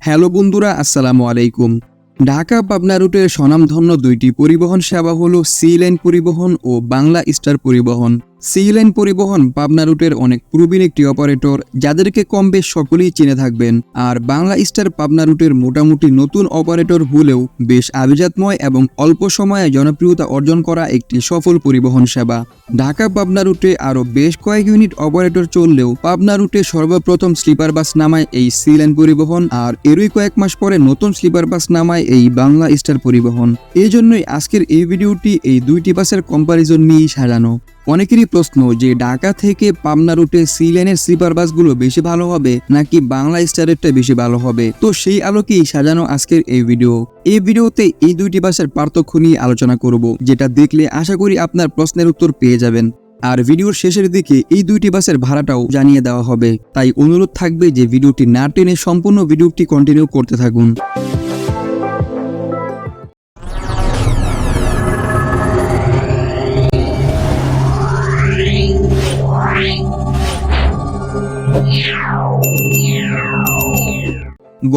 Hello বন্ধুরা, আসসালামু আলাইকুম। ঢাকা পাবনা রুটের স্বনামধন্য দুইটি পরিবহন সেবা হলো সি লাইন পরিবহন ও বাংলা স্টার পরিবহন। সি লাইন পরিবহন পাবনা রুটের অনেক প্রবীণ একটি অপারেটর, যাদেরকে কম বেশ সকলেই চিনে থাকবেন। আর বাংলা স্টার পাবনা রুটের মোটামুটি নতুন অপারেটর হলেও বেশ আভিজাতময় এবং অল্প সময়ে জনপ্রিয়তা অর্জন করা একটি সফল পরিবহন সেবা। ঢাকা পাবনা রুটে আরও বেশ কয়েক ইউনিট অপারেটর চললেও পাবনা রুটে সর্বপ্রথম স্লিপার বাস নামায় এই সি লাইন পরিবহন, আর এরই কয়েক মাস পরে নতুন স্লিপার বাস নামায় এই বাংলা স্টার পরিবহন। এই জন্যই আজকের এই ভিডিওটি এই দুইটি বাসের কম্পারিজন নিয়েই সাজানো। অনেকেরই প্রশ্ন যে ঢাকা থেকে পাবনা রুটে সি লাইনের স্লিপার বাসগুলো বেশি ভালো হবে নাকি বাংলা স্টারেরটা বেশি ভালো হবে, তো সেই আলোকেই সাজানো আজকের এই ভিডিও। এই ভিডিওতে এই দুইটি বাসের পার্থক্য নিয়ে আলোচনা করব, যেটা দেখলে আশা করি আপনার প্রশ্নের উত্তর পেয়ে যাবেন। আর ভিডিওর শেষের দিকে এই দুইটি বাসের ভাড়াটাও জানিয়ে দেওয়া হবে, তাই অনুরোধ থাকবে যে ভিডিওটি না টেনে সম্পূর্ণ ভিডিওটি কন্টিনিউ করতে থাকুন।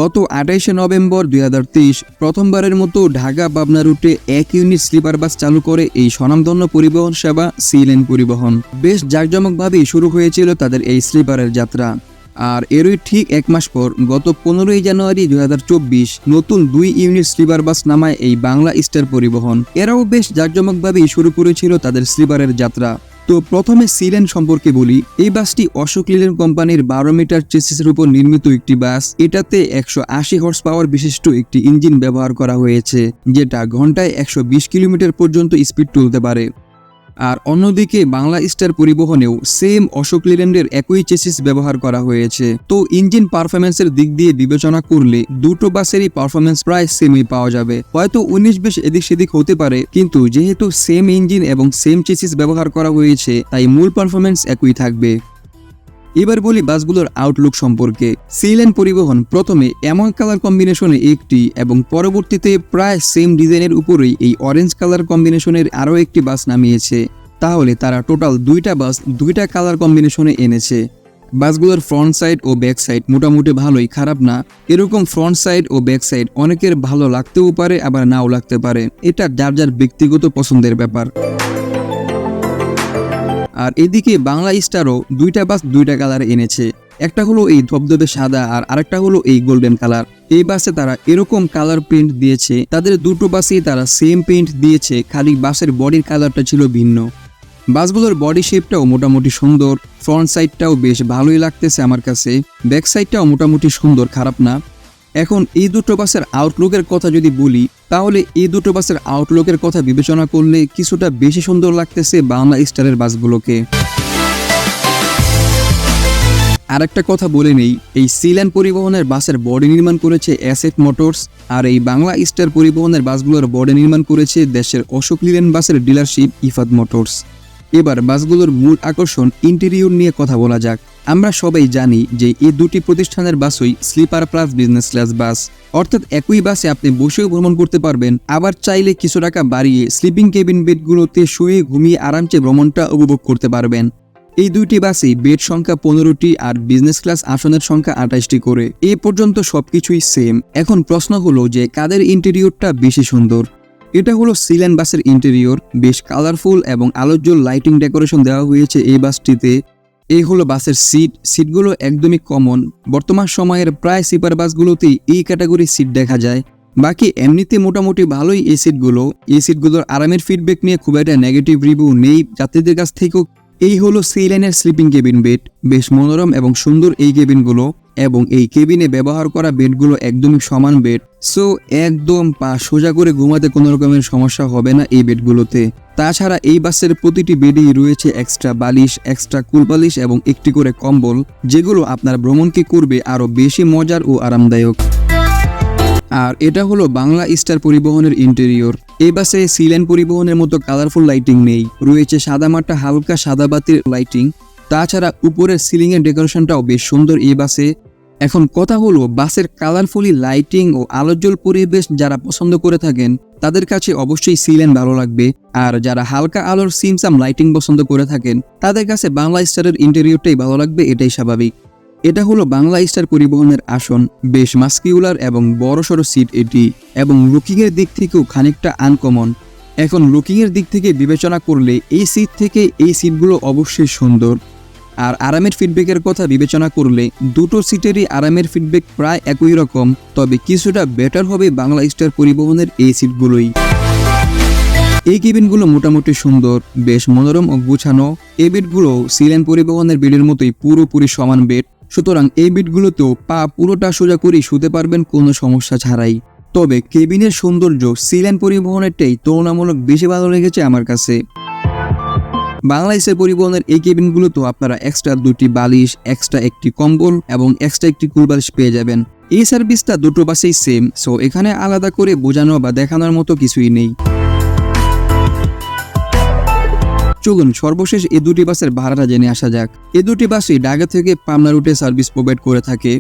গত 28শে নভেম্বর 2023 প্রথমবারের মতো ঢাকা পাবনা রুটে এক ইউনিট স্লিপার বাস চালু করে এই স্বনামধন্য পরিবহন সেবা সি লাইন পরিবহন। বেশ জাঁকজমকভাবেই শুরু হয়েছিল তাদের এই স্লিপারের যাত্রা। আর এরই ঠিক এক মাস পর গত 15ই জানুয়ারি 2024 নতুন 2 ইউনিট স্লিপার বাস নামায় এই বাংলা স্টার পরিবহন। এরাও বেশ জাঁকজমকভাবেই শুরু করেছিল তাদের স্লিপারের যাত্রা। তো প্রথমে সি লাইন সম্পর্কে বলি। এই বাসটি অশোক লেল্যান্ড কোম্পানির 12 মিটার চেসিসের উপর নির্মিত একটি বাস। এটাতে 180 হর্স পাওয়ার বিশিষ্ট একটি ইঞ্জিন ব্যবহার করা হয়েছে, যেটা ঘন্টায় 120 কিলোমিটার পর্যন্ত স্পিড তুলতে পারে। আর অন্যদিকে বাংলা স্টার পরিবহনেও সেম অশোক লেল্যান্ডের একই চেসিস ব্যবহার করা হয়েছে। তো ইঞ্জিন পারফরমেন্সের দিক দিয়ে বিবেচনা করলে দুটো বাসেরই পারফরমেন্স প্রায় সেমই পাওয়া যাবে। হয়তো 19-20 এদিক সেদিক হতে পারে, কিন্তু যেহেতু সেম ইঞ্জিন এবং সেম চেসিস ব্যবহার করা হয়েছে, তাই মূল পারফরমেন্স একই থাকবে। এবার বলি বাসগুলোর আউটলুক সম্পর্কে। সি লাইন পরিবহন প্রথমে এমন কালার কম্বিনেশনে একটি এবং পরবর্তীতে প্রায় সেম ডিজাইনের উপরেই এই অরেঞ্জ কালার কম্বিনেশনের আরও একটি বাস নামিয়েছে। তাহলে তারা টোটাল দুইটা বাস দুইটা কালার কম্বিনেশনে এনেছে। বাসগুলোর ফ্রন্ট সাইড ও ব্যাক সাইড মোটামুটি ভালোই, খারাপ না। এরকম ফ্রন্ট সাইড ও ব্যাক সাইড অনেকের ভালো লাগতেও পারে, আবার নাও লাগতে পারে। এটা যার যার ব্যক্তিগত পছন্দের ব্যাপার। আর এদিকে বাংলা স্টারও দুইটা বাস দুইটা কালার এনেছে। একটা হলো এই ধবধবে সাদা আর আরেকটা হলো এই গোল্ডেন কালার। এই বাসে তারা এরকম কালার প্রিন্ট দিয়েছে। তাদের দুটো বাসেই তারা সেম প্রিন্ট দিয়েছে, খালি বাসের বডির কালারটা ছিল ভিন্ন। বাসগুলোর বডি শেপটাও মোটামুটি সুন্দর, ফ্রন্ট সাইডটাও বেশ ভালোই লাগতেছে আমার কাছে, ব্যাক সাইডটাও মোটামুটি সুন্দর, খারাপ না। এখন এই দুটো বাসের আউটলুকের কথা যদি বলি, তাহলে এই দুটো বাসের আউটলুকের কথা বিবেচনা করলে কিছুটা বেশি সুন্দর লাগতেছে বাংলা স্টারের বাসগুলোকে। আরেকটা কথা বলে নেই, এই সি লাইন পরিবহনের বাসের বডি নির্মাণ করেছে এসএফ মোটরস, আর এই বাংলা স্টার পরিবহনের বাসগুলোর বডি নির্মাণ করেছে দেশের অশোক লেল্যান্ড বাসের ডিলারশিপ ইফাদ মোটরস। এবার বাসগুলোর মূল আকর্ষণ ইন্টেরিয়র নিয়ে কথা বলা যাক। আমরা সবাই জানি যে এই দুটি প্রতিষ্ঠানের বাসই স্লিপার প্লাস বিজনেস ক্লাস বাস, অর্থাৎ একই বাসে আপনি বসেও ভ্রমণ করতে পারবেন, আবার চাইলে কিছু টাকা বাড়িয়ে স্লিপিং কেবিন বেডগুলোতে শুয়ে ঘুমিয়ে আরামসে ভ্রমণটা উপভোগ করতে পারবেন। এই দুইটি বাসেই বেড সংখ্যা 15টি আর বিজনেস ক্লাস আসনের সংখ্যা 28টি করে। এ পর্যন্ত সবকিছুই সেম। এখন প্রশ্ন হলো যে কাদের ইন্টেরিয়রটা বেশি সুন্দর। এটা হলো সি লাইন বাসের ইন্টেরিয়র। বেশ কালারফুল এবং আলোজ্জ্বল লাইটিং ডেকোরেশন দেওয়া হয়েছে এই বাসটিতে। এই হলো বাসের সিটগুলো একদমই কমন। বর্তমান সময়ের প্রায় স্লিপার বাসগুলোতেই এই ক্যাটাগরির সিট দেখা যায়। বাকি এমনিতে মোটামুটি ভালোই এই সিটগুলোর আরামের ফিডব্যাক নিয়ে খুব একটা নেগেটিভ রিভিউ নেই যাত্রীদের কাছ থেকেও। এই হলো সি লাইনের স্লিপিং কেবিন বেড। বেশ মনোরম এবং সুন্দর এই কেবিনগুলো, এবং এই কেবিনে ব্যবহার করা বেডগুলো একদমই সমান বেড। সো একদম পা সোজা করে ঘুমাতে কোনো রকমের সমস্যা হবে না এই বেডগুলোতে। তাছাড়া এই বাসের প্রতিটি বেডেই রয়েছে এক্সট্রা বালিশ, এক্সট্রা কুল বালিশ এবং একটি করে কম্বল, যেগুলো আপনার ভ্রমণকে করবে আরও বেশি মজার ও আরামদায়ক। আর এটা হলো বাংলা স্টার পরিবহনের ইন্টেরিয়র। এই বাসে সি লাইন পরিবহনের মতো কালারফুল লাইটিং নেই, রয়েছে সাদামাটা হালকা সাদা বাতির লাইটিং। তাছাড়া উপরের সিলিংয়ের ডেকোরেশনটাও বেশ সুন্দর এই বাসে। এখন কথা হলো বাসের কালারফুলি লাইটিং ও আলোজ্জ্বল পরিবেশ যারা পছন্দ করে থাকেন তাদের কাছে অবশ্যই সি লাইন ভালো লাগবে, আর যারা হালকা আলোর সিমসাম লাইটিং পছন্দ করে থাকেন তাদের কাছে বাংলা স্টারের ইন্টেরিয়রটাই ভালো লাগবে, এটাই স্বাভাবিক। এটা হলো বাংলা স্টার পরিবহনের আসন, বেশ মাস্কিউলার এবং বড়সড় সিট এটি, এবং লুকিংয়ের দিক থেকেও খানিকটা আনকমন। এখন লুকিংয়ের দিক থেকে বিবেচনা করলে এই সিট থেকে এই সিটগুলো অবশ্যই সুন্দর। আর আরামের ফিডব্যাকের কথা বিবেচনা করলে দুটো সিটেরই আরামের ফিডব্যাক প্রায় একই রকম, তবে কিছুটা বেটার হবে বাংলা স্টার পরিবহনের এই সিটগুলোই। এই কেবিনগুলো মোটামুটি সুন্দর, বেশ মনোরম ও গুছানো। এই বেডগুলো সিলেন পরিবহনের বেডের মতোই পুরোপুরি সমান বেড, সুতরাং এই বেডগুলোতেও পা পুরোটা সোজা করেই শুতে পারবেন কোনো সমস্যা ছাড়াই। তবে কেবিনের সৌন্দর্য সিলেন পরিবহনেরটাই তুলনামূলক বেশি ভালো লেগেছে আমার কাছে। বাংলা স্টার পরিবহনের এই কেবিনগুলোতেও আপনারা এক্সট্রা 2টি বালিশ, এক্সট্রা একটি কম্বল এবং এক্সট্রা একটি কুলবালিশ পেয়ে যাবেন। এই সার্ভিসটা দুটো বাসেই সেম, সো এখানে আলাদা করে বোঝানো বা দেখানোর মতো কিছুই নেই। চলুন সর্বশেষ এই দুটি বাসের ভাড়াটা জেনে আসা যাক। এই দুটি বাসই ঢাকা থেকে পাবনা রুটে সার্ভিস প্রোভাইড করে থাকে।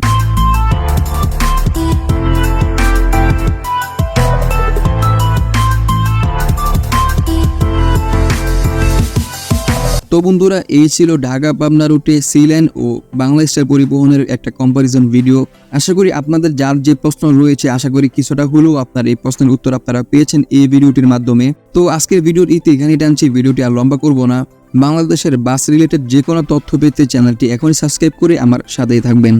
তো বন্ধুরা, এই ছিল ঢাকা পাবনা রুটে সিলেন ও বাংলা স্টার পরিবহনের একটা কম্পারিজন ভিডিও। আশা করি আপনাদের যার যে প্রশ্ন রয়েছে, আশা করি কিছুটা হলেও আপনার এই প্রশ্নের উত্তর আপনারা পেয়েছেন এই ভিডিওটির মাধ্যমে। তো আজকের ভিডিওর এখানেই টানছি, ভিডিওটি আর লম্বা করব না। বাংলাদেশের বাস রিলেটেড যে কোনো তথ্য পেতে চ্যানেলটি এখনই সাবস্ক্রাইব করে আমার সাথেই থাকবেন।